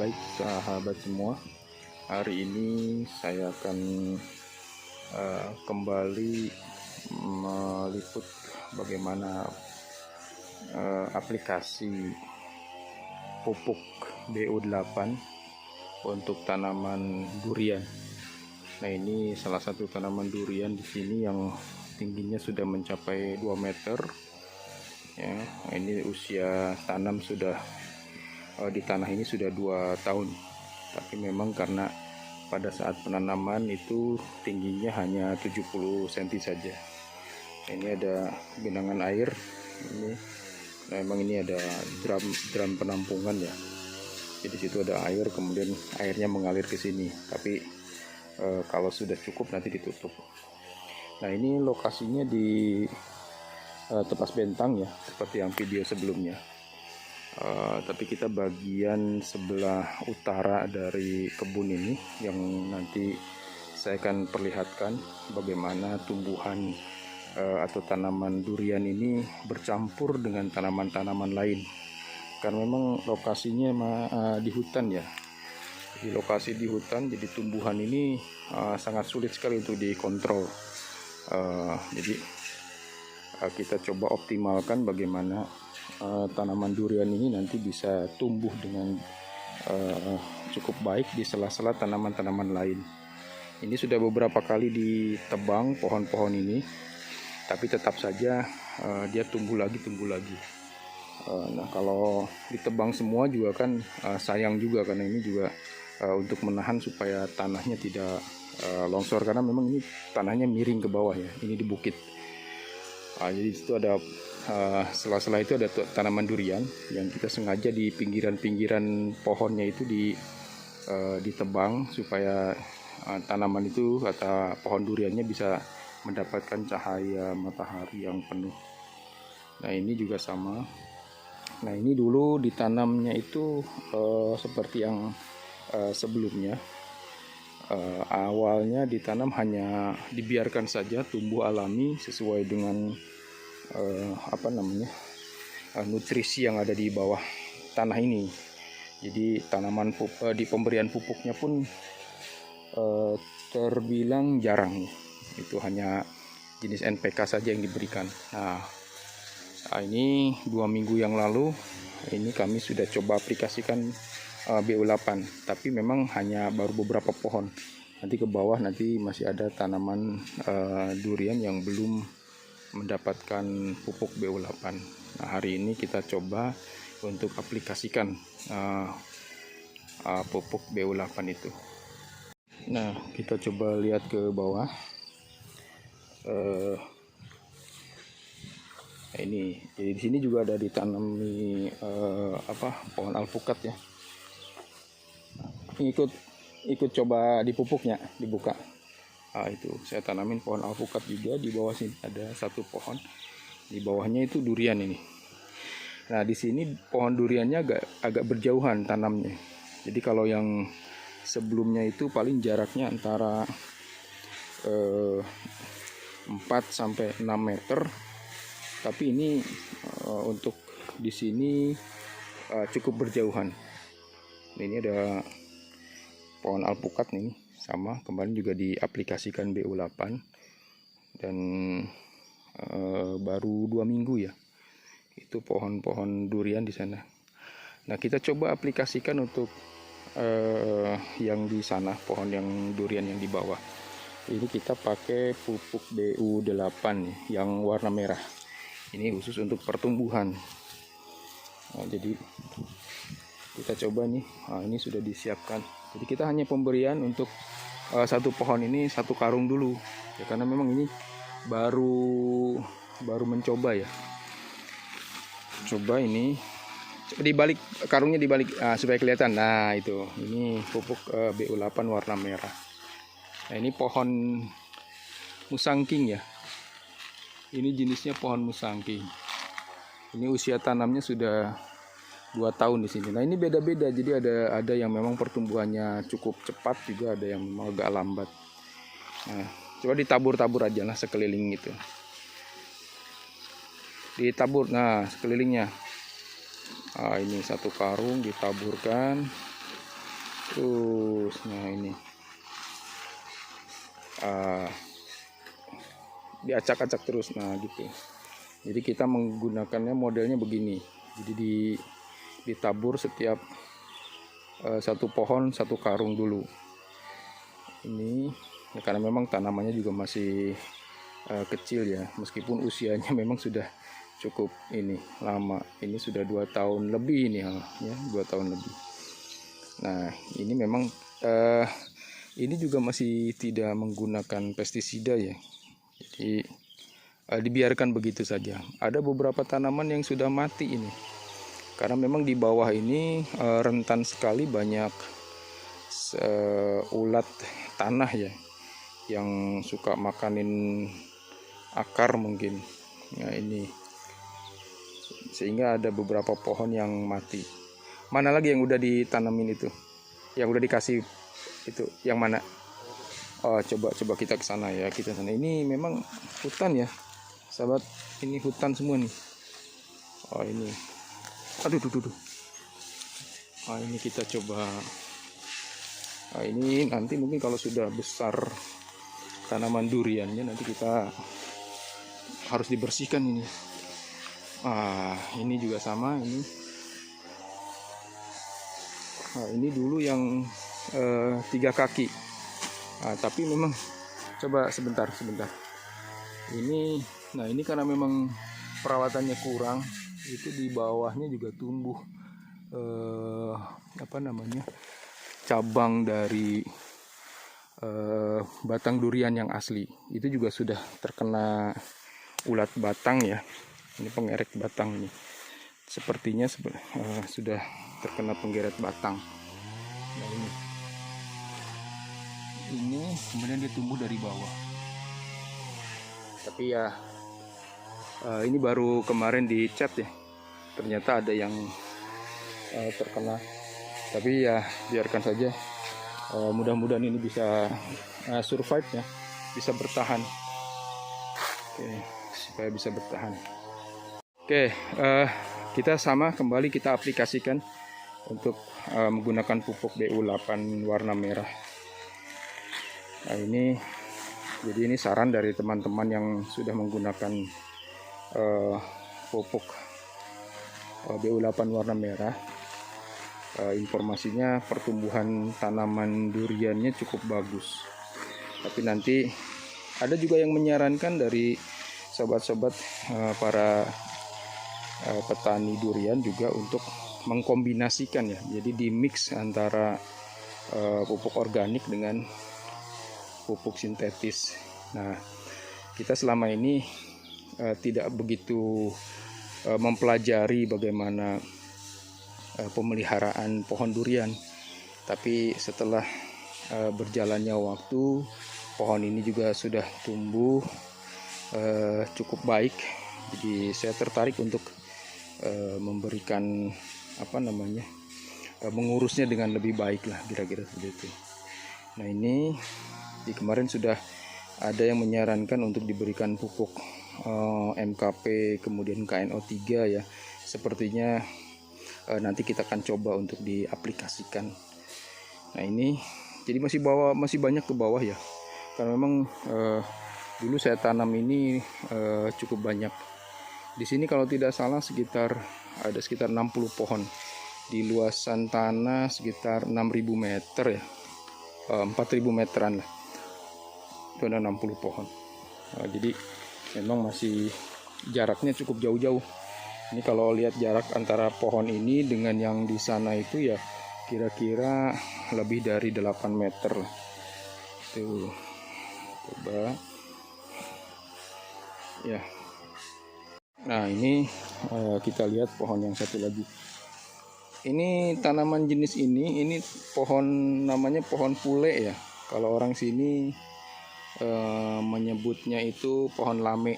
Baik sahabat semua, hari ini saya akan kembali meliput bagaimana aplikasi pupuk BU8 untuk tanaman durian. Nah, ini salah satu tanaman durian di sini yang tingginya sudah mencapai 2 meter. Ya, ini usia tanam sudah di tanah ini sudah 2 tahun, tapi memang karena pada saat penanaman itu tingginya hanya 70 cm saja. Ini ada genangan air ini. Nah, memang ini ada drum penampungan ya, jadi situ ada air, kemudian airnya mengalir ke sini, tapi kalau sudah cukup nanti ditutup. Nah, ini lokasinya di Tepas Bentang ya, seperti yang video sebelumnya. Tapi kita bagian sebelah utara dari kebun ini yang nanti saya akan perlihatkan bagaimana tumbuhan atau tanaman durian ini bercampur dengan tanaman-tanaman lain, karena memang lokasinya di hutan ya. Di lokasi di hutan, jadi tumbuhan ini sangat sulit sekali untuk dikontrol. Jadi kita coba optimalkan bagaimana tanaman durian ini nanti bisa tumbuh dengan cukup baik di sela-sela tanaman-tanaman lain. Ini sudah beberapa kali ditebang pohon-pohon ini, tapi tetap saja dia tumbuh lagi. Nah, kalau ditebang semua juga kan sayang juga, karena ini juga untuk menahan supaya tanahnya tidak longsor, karena memang ini tanahnya miring ke bawah ya, ini di bukit. Jadi itu ada sela-sela itu ada tanaman durian yang kita sengaja di pinggiran-pinggiran pohonnya itu ditebang supaya tanaman itu atau pohon duriannya bisa mendapatkan cahaya matahari yang penuh. Nah, ini juga sama. Nah, ini dulu ditanamnya itu seperti yang sebelumnya. Awalnya ditanam hanya dibiarkan saja tumbuh alami sesuai dengan nutrisi yang ada di bawah tanah ini. Jadi tanaman di pemberian pupuknya pun terbilang jarang, itu hanya jenis NPK saja yang diberikan. Nah, ini 2 minggu yang lalu ini kami sudah coba aplikasikan BU8, tapi memang hanya baru beberapa pohon. Nanti ke bawah nanti masih ada tanaman durian yang belum mendapatkan pupuk BU8. Nah, hari ini kita coba untuk aplikasikan pupuk BU8 itu. Nah, kita coba lihat ke bawah. Ini jadi di sini juga ada ditanami pohon alpukat ya. Ikut coba dipupuknya, dibuka. Itu saya tanamin pohon alpukat juga di bawah sini, ada satu pohon di bawahnya itu durian ini. Nah, di sini pohon duriannya agak berjauhan tanamnya. Jadi kalau yang sebelumnya itu paling jaraknya antara 4 sampai 6 meter. Tapi ini untuk di sini cukup berjauhan. Ini ada pohon alpukat nih, sama kemarin juga diaplikasikan BU8 dan baru 2 minggu ya, itu pohon-pohon durian di sana. Nah, kita coba aplikasikan untuk yang di sana, pohon yang durian yang di bawah. Ini kita pakai pupuk BU8 yang warna merah. Ini khusus untuk pertumbuhan. Nah, jadi kita coba nih. Nah, ini sudah disiapkan. Jadi kita hanya pemberian untuk satu pohon ini 1 karung dulu ya, karena memang ini baru mencoba ya. Coba ini dibalik karungnya, dibalik supaya kelihatan. Nah, itu ini pupuk BU8 warna merah. Nah, ini pohon musangking ya. Ini jenisnya pohon musangking. Ini usia tanamnya sudah 2 tahun di sini. Nah, ini beda-beda. Jadi ada yang memang pertumbuhannya cukup cepat, juga ada yang memang agak lambat. Nah, coba ditabur-tabur aja lah sekeliling itu. Ditabur, nah sekelilingnya. Ini 1 karung ditaburkan. terus. Nah ini diacak-acak terus, nah gitu. Jadi kita menggunakannya modelnya begini, jadi ditabur setiap satu pohon satu karung dulu ini ya, karena memang tanamannya juga masih kecil ya, meskipun usianya memang sudah cukup ini lama, ini sudah 2 tahun lebih ini ya, 2 tahun lebih. Nah ini memang ini juga masih tidak menggunakan pestisida ya, jadi dibiarkan begitu saja. Ada beberapa tanaman yang sudah mati ini, karena memang di bawah ini rentan sekali banyak ulat tanah ya, yang suka makanin akar mungkin. Nah ini, sehingga ada beberapa pohon yang mati. Mana lagi yang udah ditanamin itu? Yang udah dikasih itu yang mana? Oh, coba kita ke sana ya, kita sana. Ini memang hutan ya, sahabat. Ini hutan semua nih. Oh ini, aduh, ini kita coba. Nah, ini nanti mungkin kalau sudah besar tanaman duriannya, nanti kita harus dibersihkan ini. Ini juga sama ini. Ini dulu yang 3 kaki. Tapi memang coba sebentar. Ini, nah ini karena memang perawatannya kurang, itu di bawahnya juga tumbuh cabang dari batang durian yang asli. Itu juga sudah terkena ulat batang ya. Ini pengerek batang ini. Sepertinya sudah terkena penggeret batang. Nah ini kemudian dia tumbuh dari bawah. Tapi ya ini baru kemarin dicat ya. Ternyata ada yang terkena. Tapi ya biarkan saja. Mudah-mudahan ini bisa survive ya, bisa bertahan. Oke, supaya bisa bertahan. Oke, kita kembali kita aplikasikan untuk menggunakan pupuk BU8 warna merah. Nah ini, jadi ini saran dari teman-teman yang sudah menggunakan pupuk BU8 warna merah. Informasinya pertumbuhan tanaman duriannya cukup bagus. Tapi nanti ada juga yang menyarankan dari sobat-sobat para petani durian juga untuk mengkombinasikan ya, jadi di mix antara pupuk organik dengan pupuk sintetis. Nah kita selama ini tidak begitu mempelajari bagaimana pemeliharaan pohon durian, tapi setelah berjalannya waktu, pohon ini juga sudah tumbuh cukup baik. Jadi saya tertarik untuk memberikan mengurusnya dengan lebih baik lah, kira-kira seperti itu. Nah ini kemarin sudah ada yang menyarankan untuk diberikan pupuk MKP kemudian KNO3 ya. Sepertinya nanti kita akan coba untuk diaplikasikan. Nah ini jadi masih banyak ke bawah ya, karena memang dulu saya tanam ini cukup banyak. Di sini kalau tidak salah ada sekitar 60 pohon di luasan tanah sekitar 6.000 meter ya, 4.000 meteran lah, itu ada 60 pohon. Jadi memang masih jaraknya cukup jauh-jauh. Ini kalau lihat jarak antara pohon ini dengan yang di sana itu ya kira-kira lebih dari 8 meter. Tuh, coba ya. Nah ini kita lihat pohon yang satu lagi. Ini tanaman jenis ini pohon namanya pohon pule ya. Kalau orang sini menyebutnya itu pohon lame.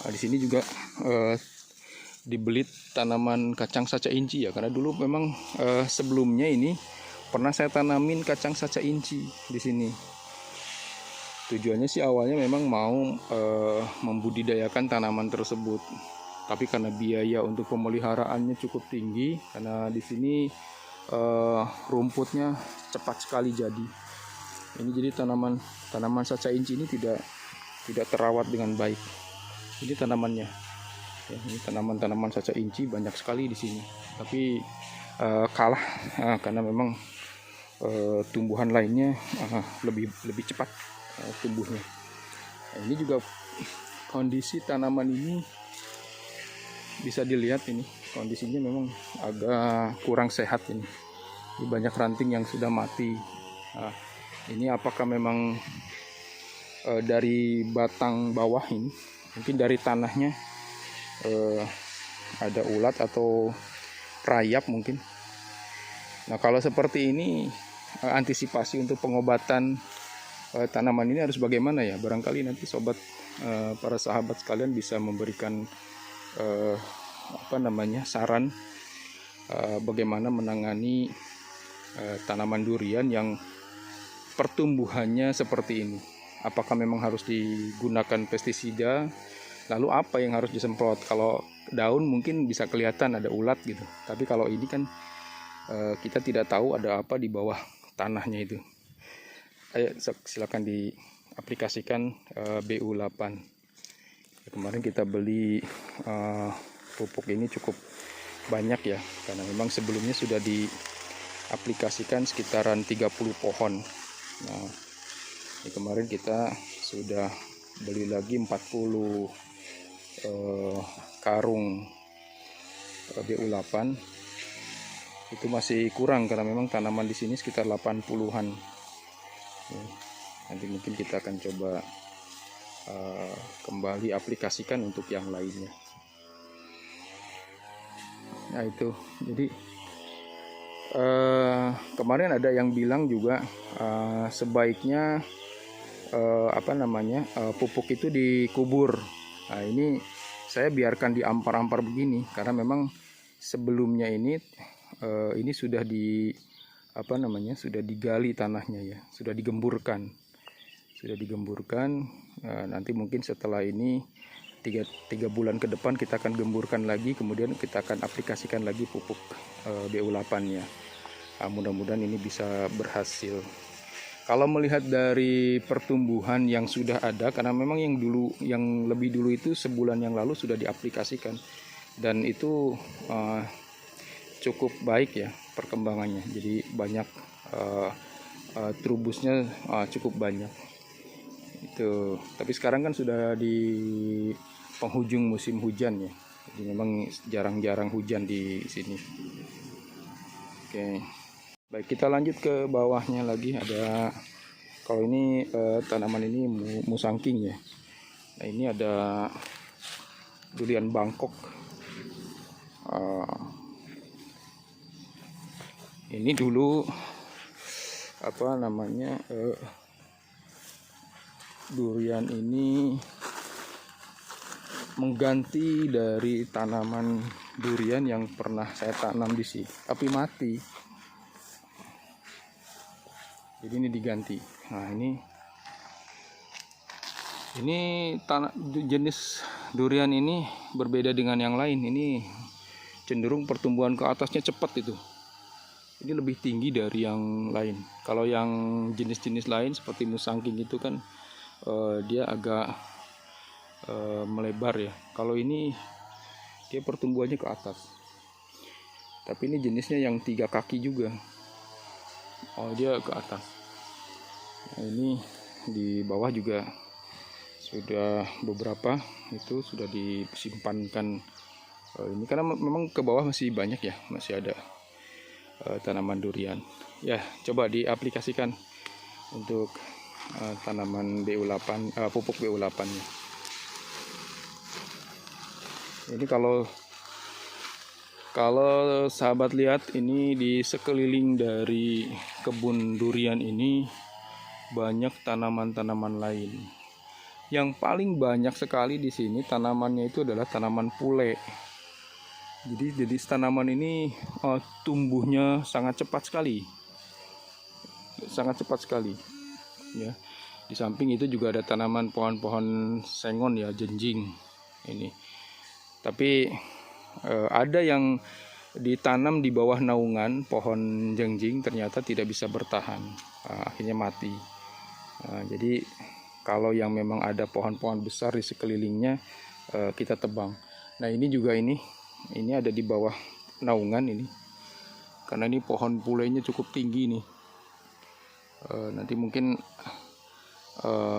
Nah, di sini juga dibelit tanaman kacang saca inci ya, karena dulu memang sebelumnya ini pernah saya tanamin kacang saca inci di sini. Tujuannya sih awalnya memang mau membudidayakan tanaman tersebut, tapi karena biaya untuk pemeliharaannya cukup tinggi, karena di sini rumputnya cepat sekali jadi. Ini jadi tanaman saca inci ini tidak terawat dengan baik. Ini tanamannya. Ya, ini tanaman saca inci banyak sekali di sini. Tapi kalah karena memang tumbuhan lainnya lebih cepat tumbuhnya. Nah, ini juga kondisi tanaman ini bisa dilihat, ini kondisinya memang agak kurang sehat ini. Ini banyak ranting yang sudah mati. Nah, ini apakah memang dari batang bawah ini, mungkin dari tanahnya ada ulat atau rayap mungkin. Nah, kalau seperti ini antisipasi untuk pengobatan tanaman ini harus bagaimana ya? Barangkali nanti sobat, para sahabat sekalian bisa memberikan saran bagaimana menangani tanaman durian yang pertumbuhannya seperti ini. Apakah memang harus digunakan pestisida? Lalu apa yang harus disemprot? Kalau daun mungkin bisa kelihatan ada ulat gitu. Tapi kalau ini kan kita tidak tahu ada apa di bawah tanahnya itu. Ayo silakan diaplikasikan BU8. Kemarin kita beli pupuk ini cukup banyak ya, karena memang sebelumnya sudah diaplikasikan sekitaran 30 pohon. Nah, ini kemarin kita sudah beli lagi 40 karung BU8. Itu masih kurang karena memang tanaman di sini sekitar 80-an. Nanti mungkin kita akan coba kembali aplikasikan untuk yang lainnya. Nah itu, jadi kemarin ada yang bilang juga sebaiknya pupuk itu dikubur. Nah ini saya biarkan diampar-ampar begini karena memang sebelumnya ini sudah sudah digali tanahnya ya, sudah digemburkan. Nanti mungkin setelah ini 3 bulan ke depan kita akan gemburkan lagi, kemudian kita akan aplikasikan lagi pupuk BU8 ya. Mudah-mudahan ini bisa berhasil. Kalau melihat dari pertumbuhan yang sudah ada, karena memang yang lebih dulu itu sebulan yang lalu sudah diaplikasikan, dan itu cukup baik ya perkembangannya. Jadi banyak trubusnya cukup banyak. Itu. Tapi sekarang kan sudah di penghujung musim hujan ya. Jadi memang jarang-jarang hujan di sini. Oke. Baik, kita lanjut ke bawahnya lagi. Ada, kalau ini tanaman ini musangking ya. Nah, ini ada durian Bangkok. Ini dulu durian ini mengganti dari tanaman durian yang pernah saya tanam di sini, tapi mati. Jadi ini diganti. Nah, ini jenis durian ini berbeda dengan yang lain. Ini cenderung pertumbuhan ke atasnya cepat itu. Ini lebih tinggi dari yang lain. Kalau yang jenis-jenis lain seperti musangking itu kan dia agak melebar ya. Kalau ini dia pertumbuhannya ke atas. Tapi ini jenisnya yang 3 kaki juga. Dia ke atas. Nah, ini di bawah juga sudah beberapa itu sudah disimpankan. Ini karena memang ke bawah masih banyak ya, masih ada tanaman durian. Ya, coba diaplikasikan untuk tanaman BU8, pupuk BU8 nya. Ini kalau sahabat lihat, ini di sekeliling dari kebun durian ini banyak tanaman-tanaman lain. Yang paling banyak sekali di sini tanamannya itu adalah tanaman pule. Jadi tanaman ini tumbuhnya sangat cepat sekali. Ya. Di samping itu juga ada tanaman pohon-pohon sengon ya, jenjing ini. Tapi ada yang ditanam di bawah naungan pohon jengjing ternyata tidak bisa bertahan, akhirnya mati. Jadi kalau yang memang ada pohon-pohon besar di sekelilingnya, kita tebang. Nah ini juga ini ada di bawah naungan ini, karena ini pohon pulainya cukup tinggi nih. Nanti mungkin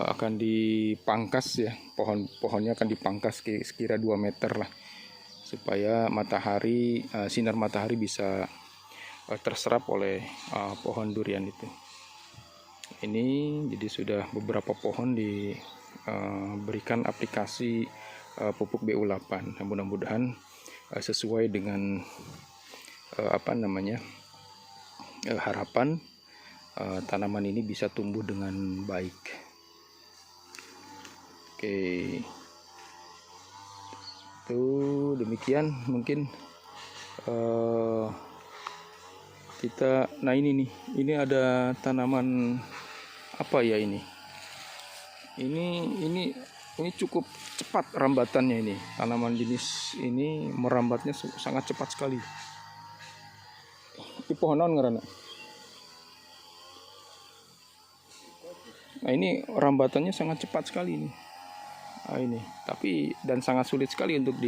akan dipangkas ya, pohonnya akan dipangkas sekira 2 meter lah, supaya matahari, sinar matahari bisa terserap oleh pohon durian itu. Ini jadi sudah beberapa pohon diberikan aplikasi pupuk BU8. Mudah-mudahan sesuai dengan harapan, tanaman ini bisa tumbuh dengan baik. Oke, itu demikian mungkin kita. Nah ini ada tanaman apa ya ini cukup cepat rambatannya. Ini tanaman jenis ini merambatnya sangat cepat sekali. Ini pohon naon ngaranna? Nah ini rambatannya sangat cepat sekali ini. Ini tapi dan sangat sulit sekali untuk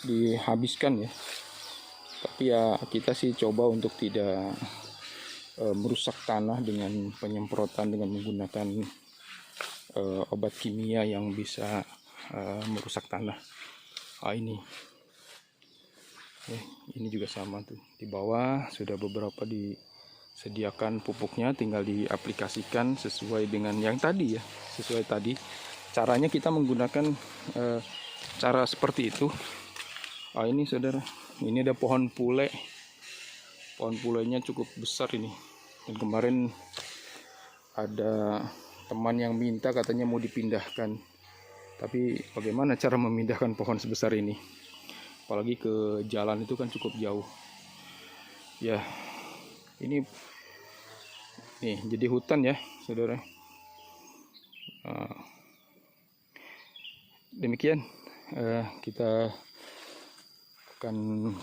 dihabiskan ya. Tapi ya kita sih coba untuk tidak merusak tanah dengan penyemprotan dengan menggunakan obat kimia yang bisa merusak tanah. Ini juga sama tuh, di bawah sudah beberapa disediakan pupuknya, tinggal diaplikasikan sesuai dengan yang tadi ya, sesuai tadi caranya. Kita menggunakan cara seperti itu. Ini saudara, ini ada pohon pule. Pohon pulenya cukup besar ini. Dan kemarin ada teman yang minta, katanya mau dipindahkan. Tapi bagaimana cara memindahkan pohon sebesar ini? Apalagi ke jalan itu kan cukup jauh. Ya, ini nih jadi hutan ya, saudara. Demikian kita akan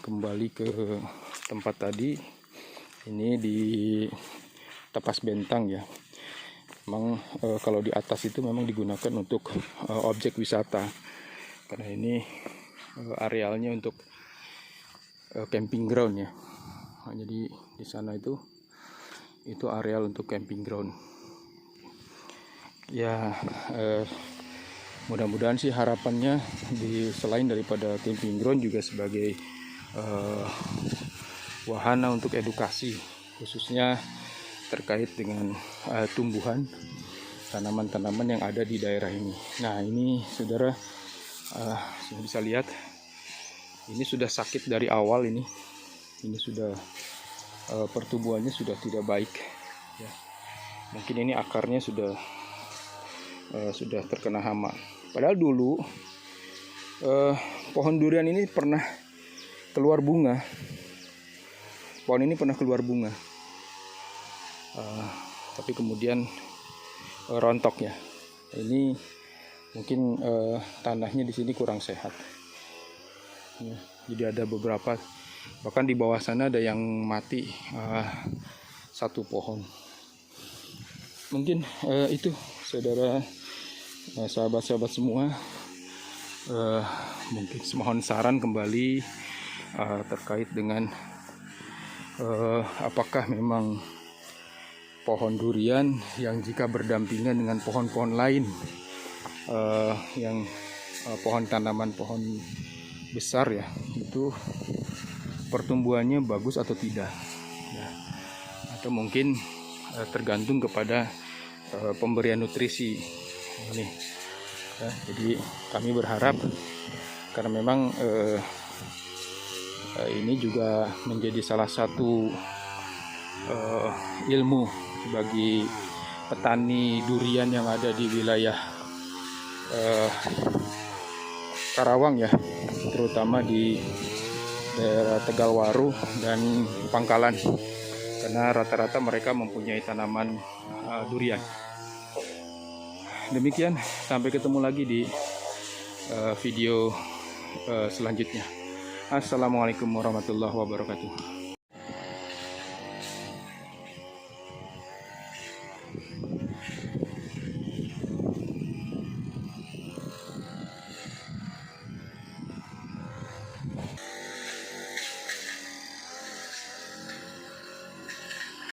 kembali ke tempat tadi. Ini di Tepas Bentang ya. Memang kalau di atas itu memang digunakan untuk objek wisata, karena ini arealnya untuk camping ground ya. Jadi di sana itu areal untuk camping ground ya. Mudah-mudahan sih harapannya selain daripada camping ground juga sebagai wahana untuk edukasi, khususnya terkait dengan tumbuhan tanaman-tanaman yang ada di daerah ini. Nah ini saudara bisa lihat, ini sudah sakit dari awal. Ini sudah pertumbuhannya sudah tidak baik ya. Mungkin ini akarnya sudah terkena hama. Padahal dulu pohon durian ini pernah keluar bunga. Pohon ini pernah keluar bunga, tapi kemudian rontok ya. Ini mungkin tanahnya di sini kurang sehat ya. Jadi ada beberapa, bahkan di bawah sana ada yang mati satu pohon. Mungkin itu saudara, sahabat-sahabat semua, mungkin mohon saran kembali terkait dengan apakah memang pohon durian yang jika berdampingan dengan pohon-pohon lain, yang pohon besar ya, itu pertumbuhannya bagus atau tidak ya. Atau mungkin tergantung kepada pemberian nutrisi ini ya. Jadi kami berharap, karena memang ini juga menjadi salah satu ilmu bagi petani durian yang ada di wilayah Karawang ya, terutama di daerah Tegalwaru dan Pangkalan, karena rata-rata mereka mempunyai tanaman durian. Demikian, sampai ketemu lagi di video selanjutnya. Assalamualaikum warahmatullahi wabarakatuh.